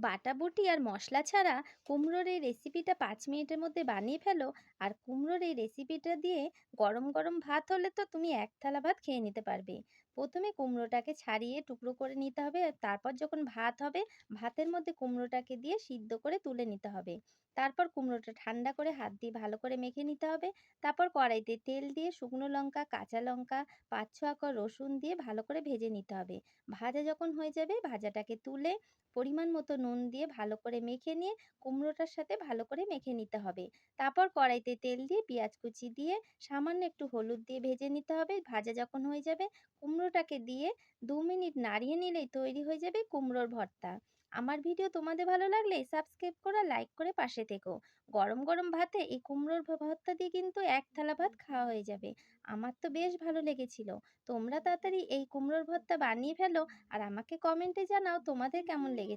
বাটাবুটি আর মশলা ছাড়া কুমড়োর এই রেসিপিটা 5 মিনিটের মধ্যে বানিয়ে ফেলো। আর কুমড়োর এই রেসিপিটা দিয়ে গরম গরম ভাত হলে তো তুমি এক থালা ভাত খেয়ে নিতে পারবে। প্রথমে কুমড়োটাকে ছাড়িয়ে টুকরো করে নিতে হবে, আর তারপর যখন ভাত হবে ভাতের মধ্যে কুমড়োটাকে দিয়ে সিদ্ধ করে তুলে নিতে হবে। তারপর কুমড়োটা ঠান্ডা করে হাত দিয়ে ভালো করে মেখে নিতে হবে। তারপর কড়াইতে তেল দিয়ে শুকনো লঙ্কা, কাঁচা লঙ্কা, 5-6 কোয়া রসুন দিয়ে ভালো করে ভেজে নিতে হবে। ভাজা যখন হয়ে যাবে ভাজাটাকে তুলে পরিমাণ মতো নুন দিয়ে ভালো করে মেখে নিয়ে কুমড়োটার সাথে ভালো করে মেখে নিতে হবে। তারপর কড়াইতে তেল দিয়ে পেঁয়াজ কুচি দিয়ে সামান্য একটু হলুদ দিয়ে ভেজে নিতে হবে। ভাজা যখন হয়ে যাবে কুমড়োটাকে দিয়ে 2 মিনিট নাড়িয়ে নিলেই তৈরি হয়ে যাবে কুমড়োর ভর্তা। আমার ভিডিও তোমাদের ভালো লাগলে সাবস্ক্রাইব করে লাইক করে পাশে থেকো। গরম গরম ভাতে এই কুমড়োর ভর্তা দিয়ে কিন্তু এক থালা ভাত খাওয়া হয়ে যাবে। আমার তো বেশ ভালো লেগেছিল। তোমরা তাড়াতাড়ি এই কুমড়োর ভর্তা বানিয়ে ফেলো আর আমাকে কমেন্টে জানাও তোমাদের কেমন লেগেছে।